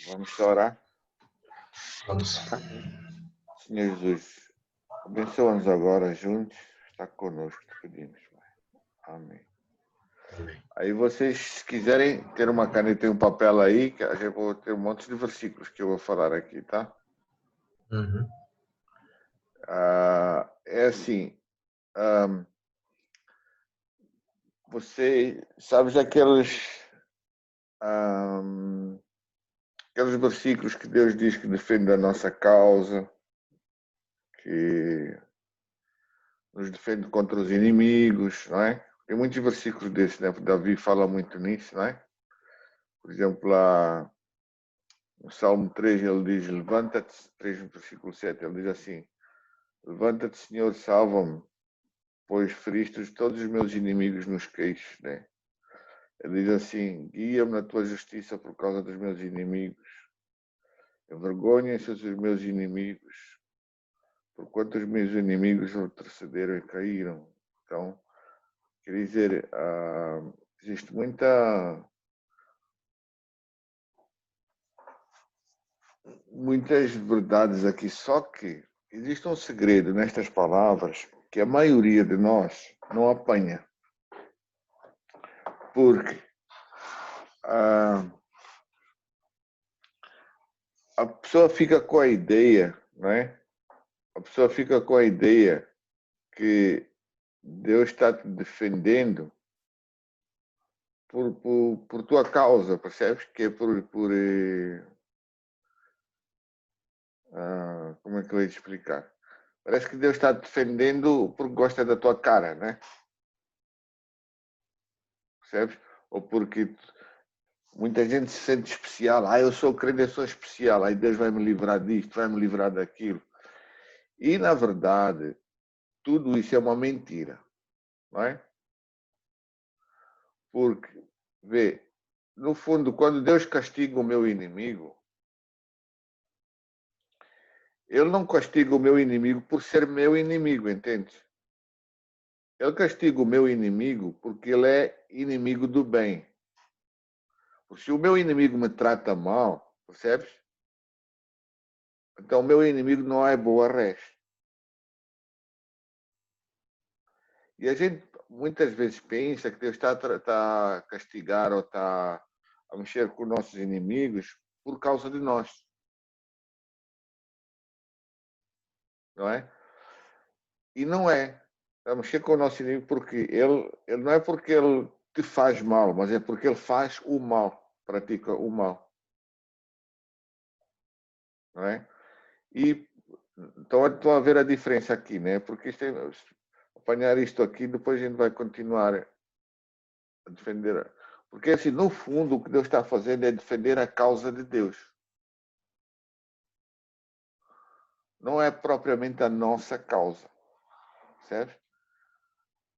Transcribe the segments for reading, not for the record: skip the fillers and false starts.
Vamos orar. Vamos. Senhor Jesus, abençoa-nos agora juntos. Está conosco, te pedimos, Pai. Amém. Amém. Aí vocês, se quiserem ter uma caneta e um papel aí, que a gente vai ter um monte de versículos que eu vou falar aqui, tá? Uhum. É assim, você sabe aqueles versículos que Deus diz que defende a nossa causa, que nos defende contra os inimigos, não é? Tem muitos versículos desses, né? Davi fala muito nisso, não é? Por exemplo, lá no Salmo 3 ele diz, levanta-te, 3 versículo 7, ele diz assim, levanta-te, Senhor, salva-me, pois feriste todos os meus inimigos nos queixos, né? Ele diz assim, guia-me na tua justiça por causa dos meus inimigos, envergonhem-se os meus inimigos, porquanto os meus inimigos retrocederam e caíram. Então, quer dizer, existe muitas verdades aqui, só que existe um segredo nestas palavras que a maioria de nós não apanha. Porque a pessoa fica com a ideia, não é? A pessoa fica com a ideia que Deus está te defendendo por tua causa, percebes? Que é como é que eu ia te explicar? Parece que Deus está te defendendo porque gosta da tua cara, né? Percebes? Ou porque muita gente se sente especial. Eu sou crente, eu sou especial. Aí Deus vai me livrar disto, vai me livrar daquilo. E, na verdade, tudo isso é uma mentira, não é? Porque, vê, no fundo, quando Deus castiga o meu inimigo, Ele não castiga o meu inimigo por ser meu inimigo, entende? Ele castiga o meu inimigo porque ele é inimigo do bem. Porque se o meu inimigo me trata mal, percebes? Então o meu inimigo não é boa res. E a gente muitas vezes pensa que Deus está a castigar ou está a mexer com nossos inimigos por causa de nós. Não é? E não é. A mexer com o nosso inimigo porque ele não é porque ele te faz mal, mas é porque ele faz o mal, pratica o mal. Não é? E então estão a ver a diferença aqui, né? Porque apanhar isto aqui, depois a gente vai continuar a defender. Porque assim, no fundo, o que Deus está fazendo é defender a causa de Deus. Não é propriamente a nossa causa, certo?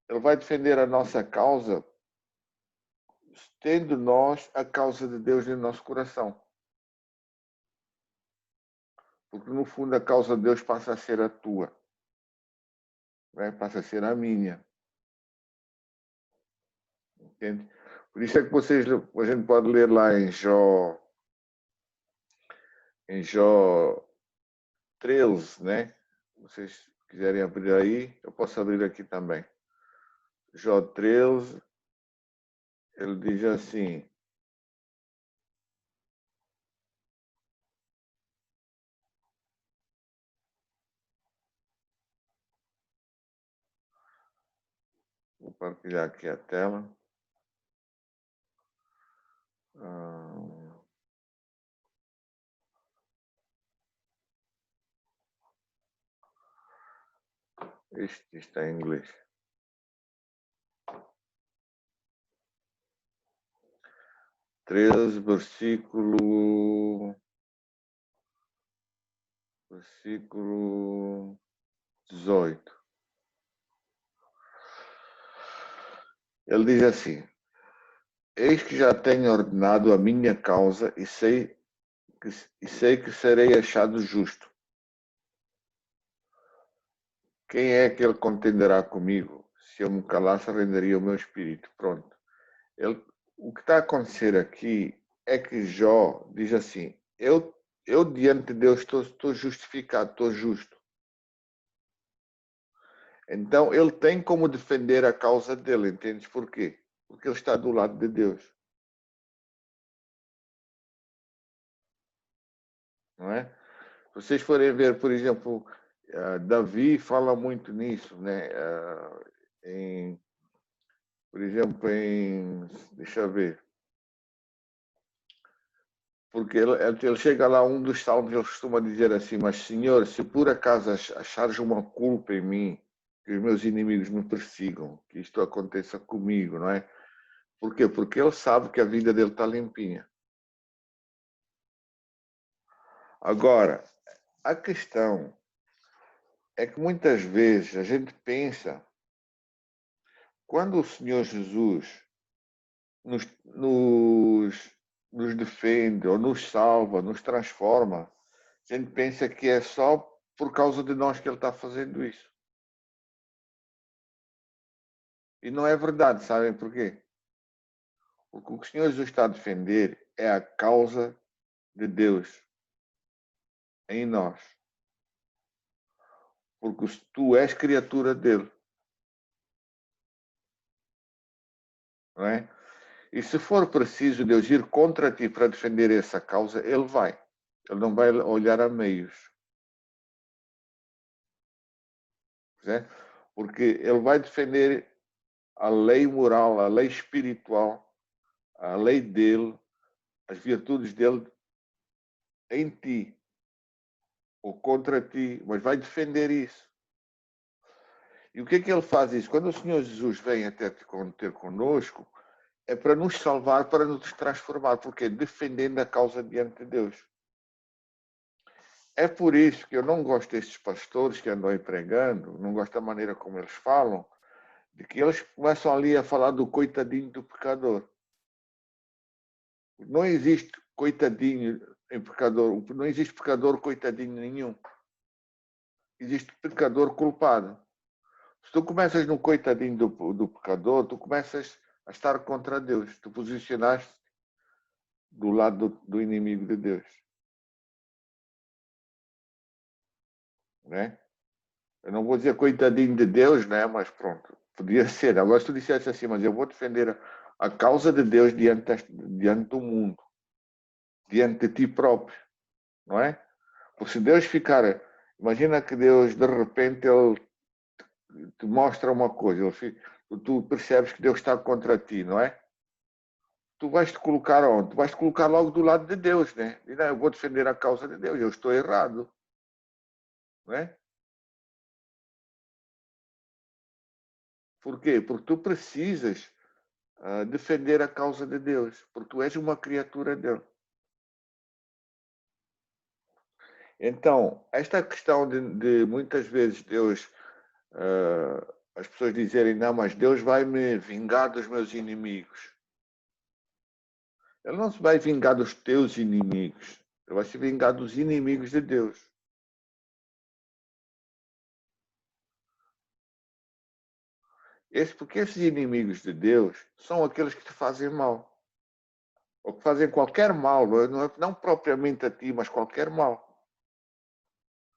Ele vai defender a nossa causa tendo nós a causa de Deus no nosso coração. Porque no fundo a causa de Deus passa a ser a tua, né? Passa a ser a minha. Entende? Por isso é que a gente pode ler lá em Jó 13, né? Vocês quiserem abrir aí, eu posso abrir aqui também. Jó 13, ele diz assim, vou partilhar aqui a tela. Este está em inglês. 13, versículo 18. Ele diz assim, eis que já tenho ordenado a minha causa e sei que serei achado justo. Quem é que ele contenderá comigo? Se eu me calasse, renderia o meu espírito. Pronto. o que está a acontecer aqui é que Jó diz assim, eu diante de Deus estou justificado, estou justo. Então ele tem como defender a causa dele, entendes porquê? Porque ele está do lado de Deus. Não é? Se vocês forem ver, por exemplo, Davi fala muito nisso, né? Por exemplo, deixa eu ver, porque ele chega lá, um dos salmos, ele costuma dizer assim, mas Senhor, se por acaso achares uma culpa em mim, que os meus inimigos me persigam, que isto aconteça comigo, não é? Por quê? Porque ele sabe que a vida dele está limpinha. Agora, a questão é que muitas vezes a gente pensa, quando o Senhor Jesus nos defende, ou nos salva, nos transforma, a gente pensa que é só por causa de nós que ele está fazendo isso. E não é verdade, sabem porquê? Porque o que o Senhor Jesus está a defender é a causa de Deus em nós. Porque tu és criatura dele. Não é? E se for preciso Deus ir contra ti para defender essa causa, ele vai. Ele não vai olhar a meios. Né? Porque ele vai defender a lei moral, a lei espiritual, a lei dele, as virtudes dele em ti ou contra ti, mas vai defender isso. E o que é que ele faz isso? Quando o Senhor Jesus vem até ter conosco, é para nos salvar, para nos transformar, porque defendendo a causa diante de Deus. É por isso que eu não gosto desses pastores que andam aí pregando, não gosto da maneira como eles falam, de que eles começam ali a falar do coitadinho do pecador. Não existe coitadinho em pecador, não existe pecador coitadinho nenhum. Existe pecador culpado. Se tu começas no coitadinho do pecador, tu começas a estar contra Deus. Tu posicionaste do lado do inimigo de Deus. Né? Eu não vou dizer coitadinho de Deus, né? Mas pronto, podia ser. Agora, se tu dissesse assim, mas eu vou defender a causa de Deus diante do mundo, diante de ti próprio, não é? Porque se Deus ficar, imagina que Deus, de repente, ele te mostra uma coisa, tu percebes que Deus está contra ti, não é? Tu vais te colocar onde? Tu vais te colocar logo do lado de Deus, né? E não, eu vou defender a causa de Deus, eu estou errado, não é? Por quê? Porque tu precisas defender a causa de Deus, porque tu és uma criatura dele. Então, esta questão de muitas vezes Deus, as pessoas dizerem, não, mas Deus vai me vingar dos meus inimigos. Ele não se vai vingar dos teus inimigos, ele vai se vingar dos inimigos de Deus. Porque esses inimigos de Deus são aqueles que te fazem mal. Ou que fazem qualquer mal, não propriamente a ti, mas qualquer mal.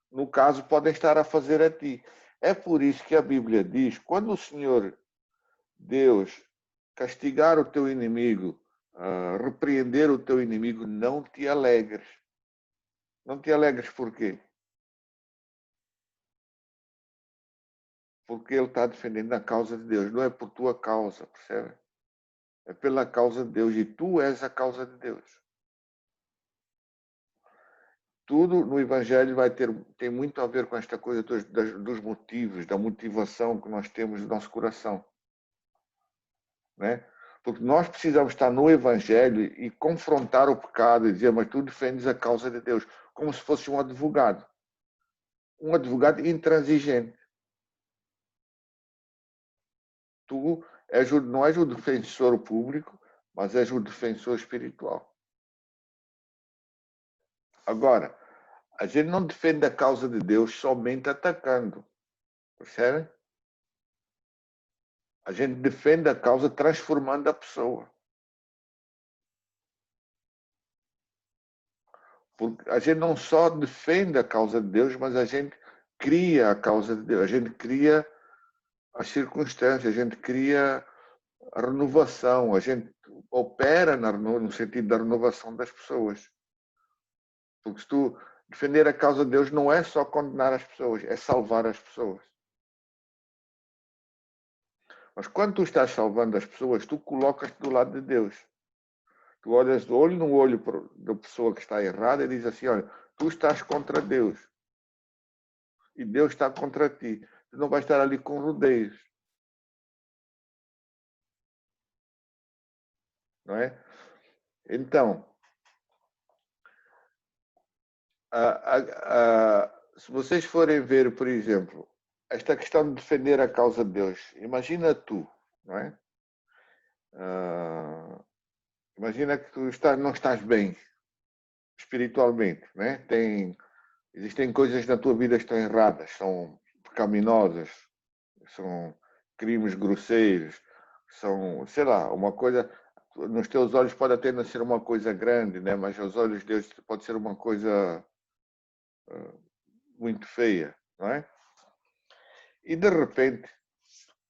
No caso, podem estar a fazer a ti. É por isso que a Bíblia diz, quando o Senhor Deus castigar o teu inimigo, repreender o teu inimigo, não te alegres. Não te alegres por quê? Porque ele está defendendo a causa de Deus, não é por tua causa, percebe? É pela causa de Deus e tu és a causa de Deus. Tudo no Evangelho tem muito a ver com esta coisa dos motivos, da motivação que nós temos no nosso coração. Né? Porque nós precisamos estar no Evangelho e confrontar o pecado e dizer, mas tu defendes a causa de Deus, como se fosse um advogado. Um advogado intransigente. Tu não és o defensor público, mas és o defensor espiritual. Agora, a gente não defende a causa de Deus somente atacando. Percebe? A gente defende a causa transformando a pessoa. Porque a gente não só defende a causa de Deus, mas a gente cria a causa de Deus. A gente cria as circunstâncias, a gente cria a renovação, a gente opera no sentido da renovação das pessoas. Porque se tu defender a causa de Deus não é só condenar as pessoas, é salvar as pessoas. Mas quando tu estás salvando as pessoas, tu colocas-te do lado de Deus. Tu olhas do olho no olho da pessoa que está errada e diz assim, olha, tu estás contra Deus. E Deus está contra ti. Tu não vais estar ali com rodeios. Não é? Então, se vocês forem ver, por exemplo, esta questão de defender a causa de Deus, imagina tu, não é? Imagina que tu não estás bem espiritualmente, não é? Existem coisas na tua vida que estão erradas, são pecaminosas, são crimes grosseiros, são, sei lá, uma coisa, nos teus olhos pode até não ser uma coisa grande, né? Mas aos olhos de Deus pode ser uma coisa muito feia, não é? E de repente,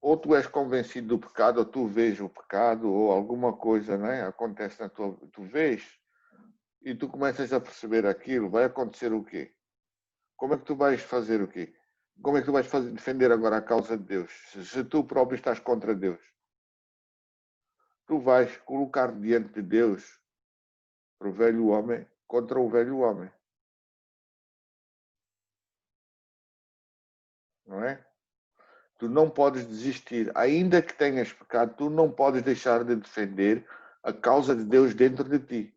ou tu és convencido do pecado, ou tu vês o pecado, ou alguma coisa, não é? Acontece na tua, tu vês, e tu começas a perceber aquilo, vai acontecer o quê? Como é que tu vais fazer o quê? Como é que tu vais defender agora a causa de Deus? Se tu próprio estás contra Deus, tu vais colocar diante de Deus o velho homem contra o velho homem, não é? Tu não podes desistir, ainda que tenhas pecado, tu não podes deixar de defender a causa de Deus dentro de ti.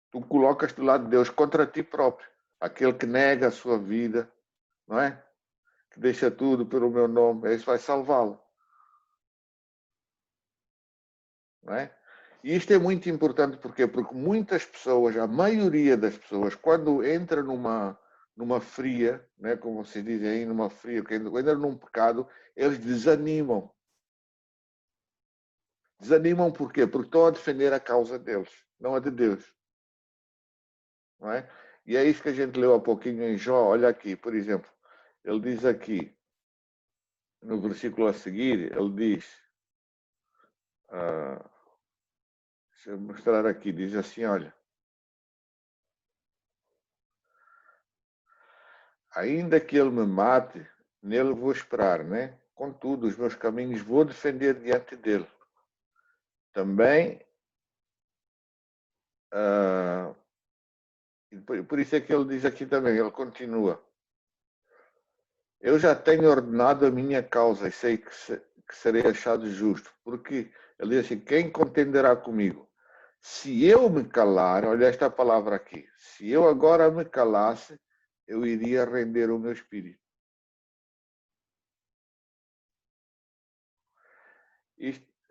Tu colocas do lado de Deus contra ti próprio, aquele que nega a sua vida, não é? Que deixa tudo pelo meu nome, esse vai salvá-lo, não é? E isto é muito importante porque muitas pessoas, a maioria das pessoas, quando entra numa fria, né, como vocês dizem aí, numa fria, quando entra num pecado, eles desanimam. Desanimam por quê? Porque estão a defender a causa deles, não a de Deus. Não é? E é isso que a gente leu há pouquinho em Jó. Olha aqui, por exemplo, ele diz aqui, no versículo a seguir, ele diz, deixa eu mostrar aqui, diz assim, olha, ainda que ele me mate, nele vou esperar, né? Contudo, os meus caminhos vou defender diante dele. Também, por isso é que ele diz aqui também, ele continua, eu já tenho ordenado a minha causa e sei que serei achado justo, porque ele diz assim, quem contenderá comigo? Se eu me calar, olha esta palavra aqui, se eu agora me calasse, eu iria render o meu espírito.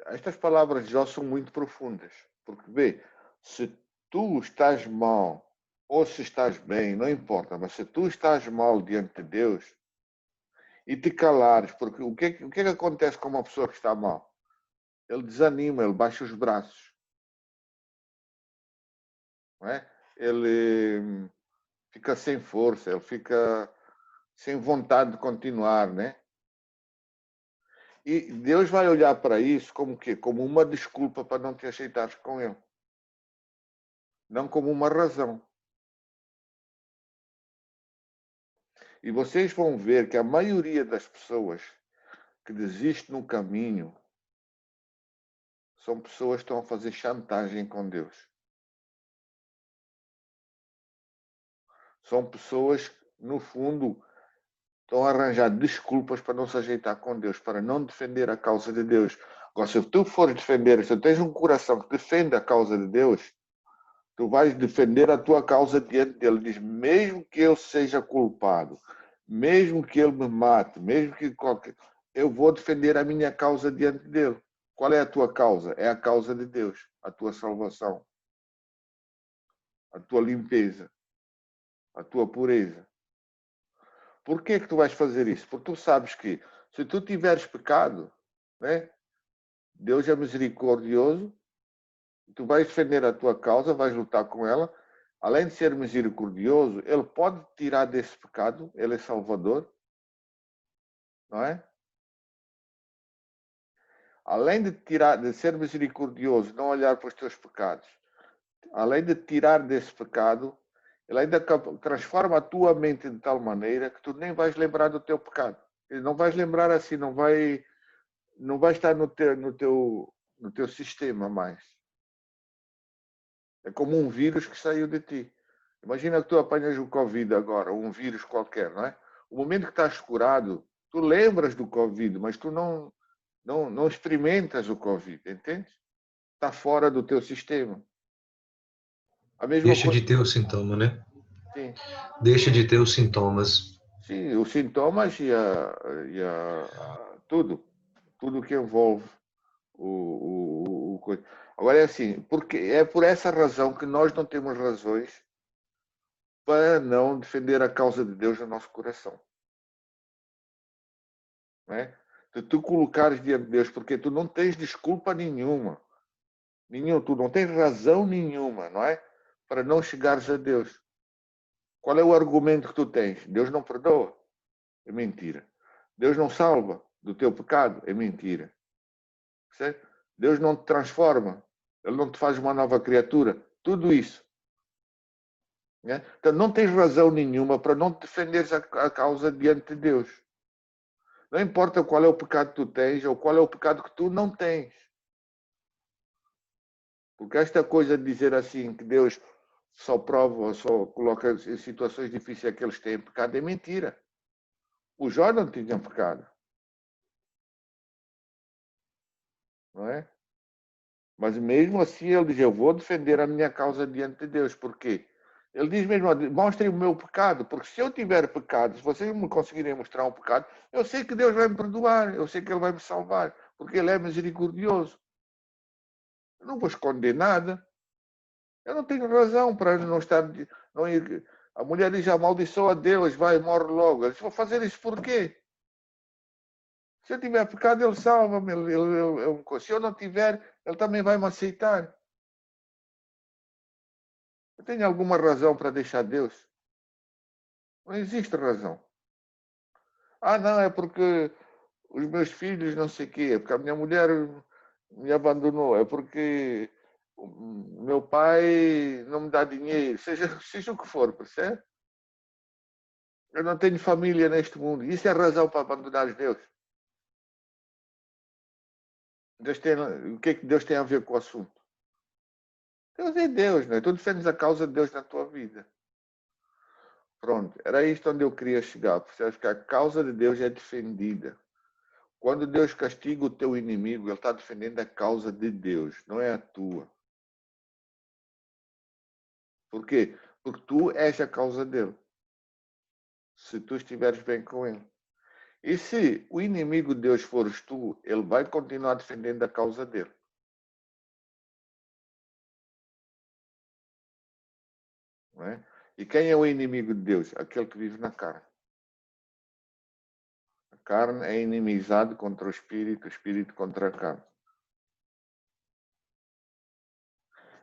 Estas palavras já são muito profundas, porque vê, se tu estás mal ou se estás bem, não importa, mas se tu estás mal diante de Deus e te calares, porque o que é que acontece com uma pessoa que está mal? Ele desanima, ele baixa os braços, não é? Ele fica sem força, ele fica sem vontade de continuar, né? E Deus vai olhar para isso como o quê? Como uma desculpa para não te aceitares com ele, não como uma razão. E vocês vão ver que a maioria das pessoas que desiste no caminho são pessoas que estão a fazer chantagem com Deus. São pessoas que, no fundo, estão a arranjar desculpas para não se ajeitar com Deus, para não defender a causa de Deus. Agora, se tu fores defender, se tu tens um coração que defende a causa de Deus, tu vais defender a tua causa diante dele. Diz, mesmo que eu seja culpado, mesmo que ele me mate, mesmo que eu vou defender a minha causa diante dele. Qual é a tua causa? É a causa de Deus, a tua salvação, a tua limpeza, a tua pureza. Por que que tu vais fazer isso? Porque tu sabes que se tu tiveres pecado, né, Deus é misericordioso Tu vais defender a tua causa, vais lutar com ela. Além de ser misericordioso, ele pode tirar desse pecado, ele é Salvador, não é? Além de ser misericordioso, não olhar para os teus pecados, além de tirar desse pecado, ele ainda transforma a tua mente de tal maneira que tu nem vais lembrar do teu pecado. Não vais lembrar assim, não vai estar no teu sistema mais. É como um vírus que saiu de ti. Imagina que tu apanhas o Covid agora, ou um vírus qualquer, não é? O momento que estás curado, tu lembras do Covid, mas tu não experimentas o Covid, entende? Está fora do teu sistema. A mesma Deixa coisa, de ter o sintoma, né? sim. Deixa de ter os sintomas. Sim, os sintomas tudo que envolve o coisa. Agora é assim, porque é por essa razão que nós não temos razões para não defender a causa de Deus no nosso coração. Não é? De tu colocares diante de Deus, porque tu não tens desculpa nenhuma. Tu não tens razão nenhuma, não é? Para não chegares a Deus. Qual é o argumento que tu tens? Deus não perdoa? É mentira. Deus não salva do teu pecado? É mentira. Certo? Deus não te transforma. Ele não te faz uma nova criatura. Tudo isso. Né? Então não tens razão nenhuma para não defenderes a causa diante de Deus. Não importa qual é o pecado que tu tens ou qual é o pecado que tu não tens. Porque esta coisa de dizer assim que Deus só prova ou só coloca em situações difíceis aqueles que têm pecado é mentira. O Jó não tinha pecado. Não é? Mas mesmo assim ele diz, eu vou defender a minha causa diante de Deus. Por quê? Ele diz mesmo, mostrem o meu pecado, porque se eu tiver pecado, se vocês me conseguirem mostrar um pecado, eu sei que Deus vai me perdoar, eu sei que Ele vai me salvar, porque Ele é misericordioso. Eu não vou esconder nada. Eu não tenho razão para não estar... Não ir, a mulher diz, amaldiçoa a Deus, vai, morre logo. Eu disse, vou fazer isso por quê? Se eu tiver pecado, Ele salva-me. Se eu não tiver, Ele também vai me aceitar. Eu tenho alguma razão para deixar Deus? Não existe razão. Ah, não, é porque os meus filhos não sei o quê, é porque a minha mulher me abandonou, é porque o meu pai não me dá dinheiro, seja o que for, percebe? Eu não tenho família neste mundo. Isso é razão para abandonar Deus. O que é que Deus tem a ver com o assunto? Deus é Deus, não é? Tu defendes a causa de Deus na tua vida. Pronto, era isto onde eu queria chegar. Percebes que a causa de Deus é defendida. Quando Deus castiga o teu inimigo, ele está defendendo a causa de Deus, não é a tua. Por quê? Porque tu és a causa dele. Se tu estiveres bem com ele. E se o inimigo de Deus fores tu, ele vai continuar defendendo a causa dele. Não é? E quem é o inimigo de Deus? Aquele que vive na carne. A carne é inimizade contra o espírito contra a carne.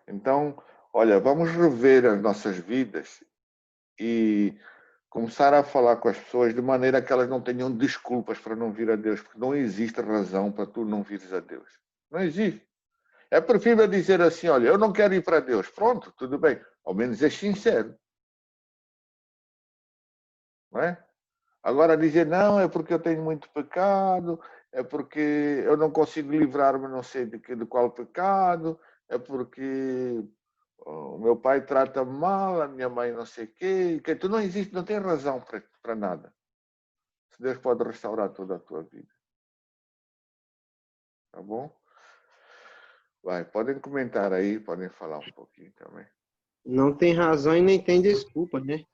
Então, olha, vamos rever as nossas vidas e começar a falar com as pessoas de maneira que elas não tenham desculpas para não vir a Deus, porque não existe razão para tu não vires a Deus. Não existe. É preferível dizer assim, olha, eu não quero ir para Deus. Pronto, tudo bem. Ao menos é sincero. Não é? Agora dizer, não, é porque eu tenho muito pecado, é porque eu não consigo livrar-me não sei de qual pecado, é porque o meu pai trata-me mal, a minha mãe não sei o quê. Que tu não existe, não tem razão para nada. Se Deus pode restaurar toda a tua vida. Tá bom? Vai, podem comentar aí, podem falar um pouquinho também. Não tem razão e nem tem desculpa, né?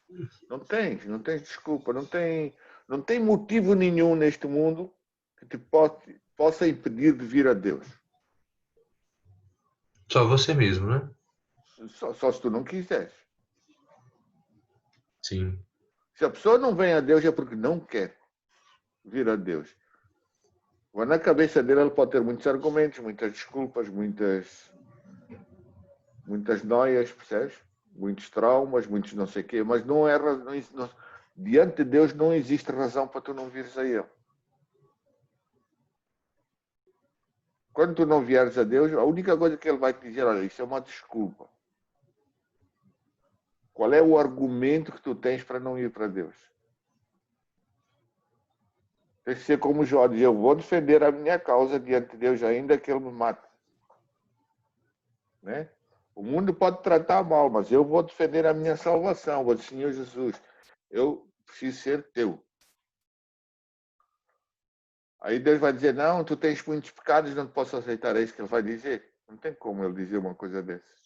Não tem desculpa, não tem motivo nenhum neste mundo que te possa impedir de vir a Deus. Só você mesmo, né? Só se tu não quiseres. Sim. Se a pessoa não vem a Deus é porque não quer vir a Deus. Mas na cabeça dele ele pode ter muitos argumentos, muitas desculpas, muitas muitas noias, percebes? Muitos traumas, muitos não sei o quê, mas não é diante de Deus não existe razão para tu não vires a Ele. Quando tu não vieres a Deus, a única coisa que Ele vai te dizer, olha, isso é uma desculpa. Qual é o argumento que tu tens para não ir para Deus? Tem que ser como Jó diz, eu vou defender a minha causa diante de Deus, ainda que Ele me mate. Né? O mundo pode tratar mal, mas eu vou defender a minha salvação. Vou dizer, Senhor Jesus, eu preciso ser teu. Aí Deus vai dizer, não, tu tens muitos pecados, não posso aceitar. É isso que Ele vai dizer. Não tem como Ele dizer uma coisa dessas.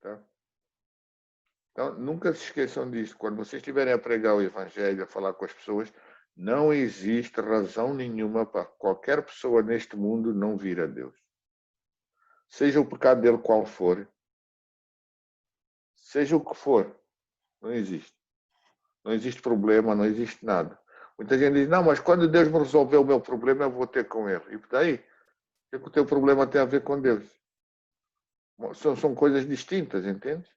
Tá? Então, nunca se esqueçam disso. Quando vocês estiverem a pregar o Evangelho, a falar com as pessoas, não existe razão nenhuma para qualquer pessoa neste mundo não vir a Deus. Seja o pecado dele qual for, seja o que for, não existe. Não existe problema, não existe nada. Muita gente diz, não, mas quando Deus me resolver o meu problema, eu vou ter com ele. E daí? O que o teu problema tem a ver com Deus? São coisas distintas, entende?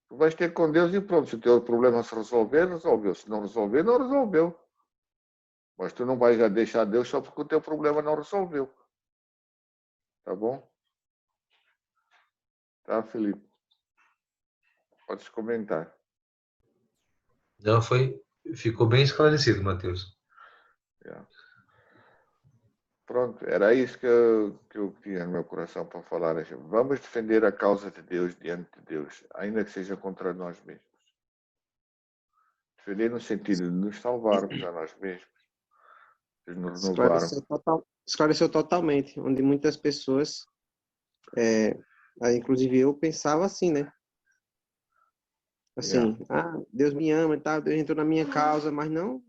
Tu vais ter com Deus e pronto. Se o teu problema se resolver, resolveu. Se não resolver, não resolveu. Mas tu não vais já deixar Deus só porque o teu problema não resolveu. Tá bom? Tá, Felipe? Podes comentar. Não, ficou bem esclarecido, Mateus. Yeah. Pronto, era isso que eu tinha no meu coração para falar. Vamos defender a causa de Deus diante de Deus, ainda que seja contra nós mesmos. Defender no sentido de nos salvarmos a nós mesmos, de nos renovarmos. Esclareceu totalmente, onde muitas pessoas, inclusive eu, pensava assim, né? Assim, Deus me ama e tal, Deus entrou na minha causa, mas não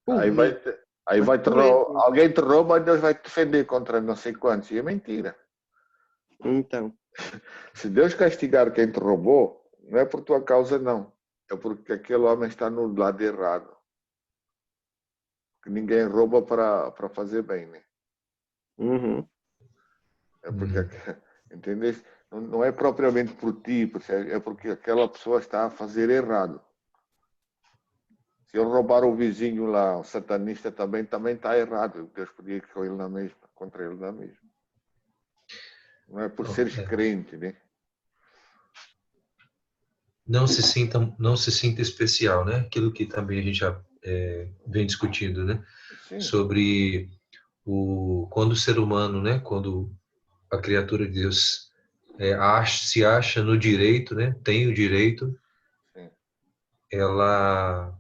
por Aí mim. alguém te rouba, Deus vai te defender contra não sei quantos. E é mentira. Então. Se Deus castigar quem te roubou, não é por tua causa, não. É porque aquele homem está no lado errado. Porque ninguém rouba para fazer bem, né? Uhum. É porque, entendeu? Não é propriamente por ti, é porque aquela pessoa está a fazer errado. Se eu roubar o vizinho lá, o satanista também está errado. Deus podia ir com ele na mesma, contra ele na mesma. Não é por seres crente, né? Não se sinta especial, né? Aquilo que também a gente já vem discutindo, né? Sim. Sobre quando o ser humano, né? Quando a criatura de Deus se acha no direito, né? Tem o direito. Sim. Ela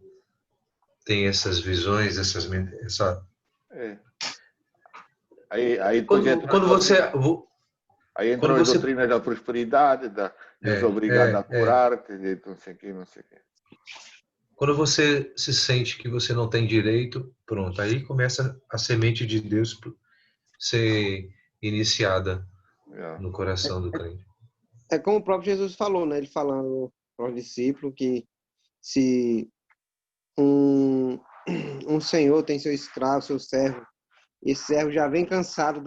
tem essas visões, essa. Aí Quando você Aí quando entrou as você doutrinas da prosperidade, da Deus obrigado a curar-te, não sei o que, não sei o que. Quando você se sente que você não tem direito, pronto, aí começa a semente de Deus ser iniciada no coração do crente. É como o próprio Jesus falou, né? Ele falando para o discípulo que se um senhor tem seu escravo, seu servo, e esse servo já vem cansado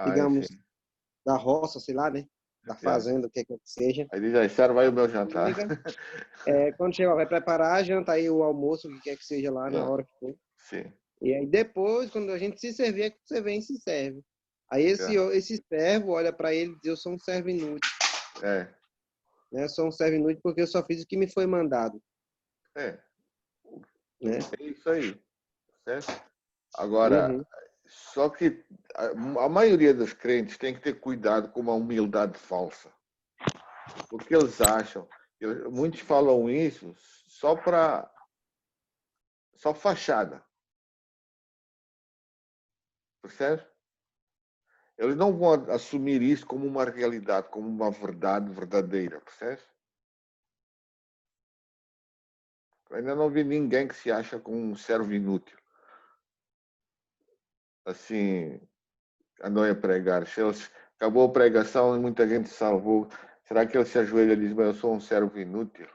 digamos, Sim. da roça, sei lá, né? Da fazenda, o que quer que seja. Aí diz, aí serve aí o meu jantar. Quando chega, vai preparar a janta aí, o almoço, o que quer que seja lá, na hora que for. Sim. E aí depois, quando a gente se servir, é que você vem e se serve. Aí esse servo olha para ele e diz, eu sou um servo inútil. Né? Eu sou um servo inútil porque eu só fiz o que me foi mandado. Né? É isso aí. Certo? Agora, só que a maioria dos crentes tem que ter cuidado com uma humildade falsa. Porque eles acham, muitos falam isso só fachada. Percebe? Eles não vão assumir isso como uma realidade, como uma verdade verdadeira, percebe? Eu ainda não vi ninguém que se acha com um servo inútil. Assim, andou a pregar. Se eles, acabou a pregação e muita gente salvou. Será que ele se ajoelha e diz, eu sou um servo inútil?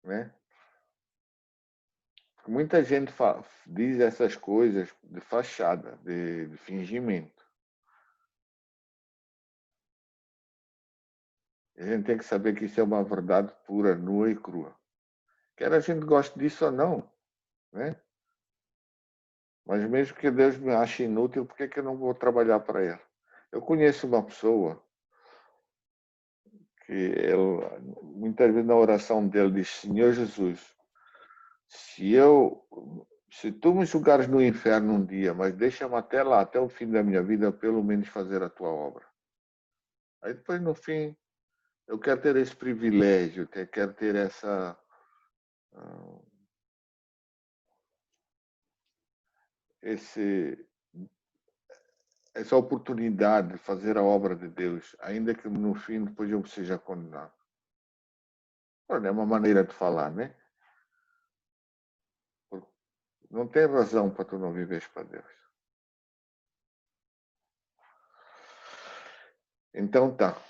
Né? Muita gente diz essas coisas de fachada, de fingimento. A gente tem que saber que isso é uma verdade pura, nua e crua. Quer a gente goste disso ou não, né? Mas mesmo que Deus me ache inútil, por que eu não vou trabalhar para Ele? Eu conheço uma pessoa que ele, muitas vezes na oração dele diz: Senhor Jesus, se tu me julgares no inferno um dia, mas deixa-me até lá, até o fim da minha vida, pelo menos fazer a tua obra. Aí depois, no fim, eu quero ter esse privilégio, quero ter essa essa oportunidade de fazer a obra de Deus, ainda que no fim depois eu seja condenado. É uma maneira de falar, né? Não tem razão para tu não viveres para Deus. Então tá.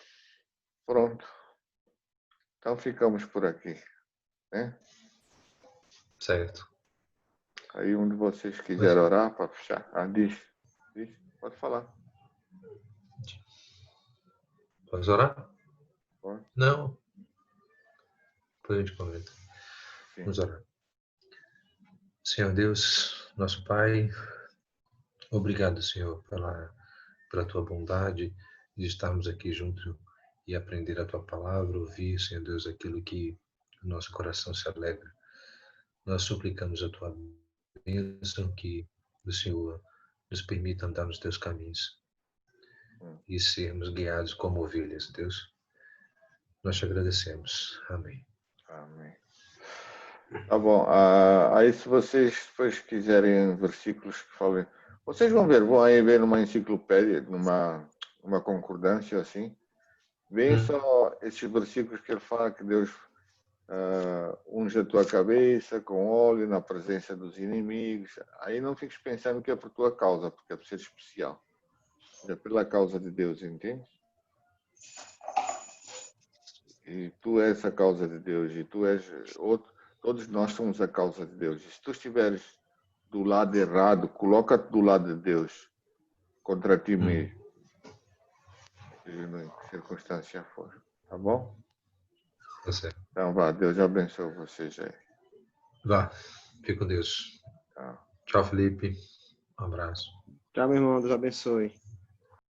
Pronto. Então ficamos por aqui, né? Certo. Aí um de vocês quiser orar para fechar. Diz. Pode falar. Pode orar? Pode. Não. Depois a gente comenta. Sim. Vamos orar. Senhor Deus, nosso Pai, obrigado, Senhor, pela tua bondade de estarmos aqui juntos e aprender a tua palavra, ouvir, Senhor Deus, aquilo que o nosso coração se alegra. Nós suplicamos a tua bênção, que o Senhor nos permita andar nos teus caminhos e sermos guiados como ovelhas, Deus. Nós te agradecemos. Amém. Amém. Tá bom. Aí se vocês depois quiserem versículos que falem, vocês vão aí ver numa enciclopédia, numa concordância assim, veem só esses versículos que ele fala que Deus unge a tua cabeça com óleo na presença dos inimigos. Aí não fiques pensando que é por tua causa, porque é por ser especial. É pela causa de Deus, entende? E tu és a causa de Deus, e tu és outro. Todos nós somos a causa de Deus. E se tu estiveres do lado errado, coloca-te do lado de Deus contra ti mesmo. Seja em que circunstância for. Tá bom? Tá certo. Então vá, Deus abençoe vocês aí. Vá, fique com Deus. Tchau. Tchau, Felipe. Um abraço. Tchau, meu irmão. Deus abençoe.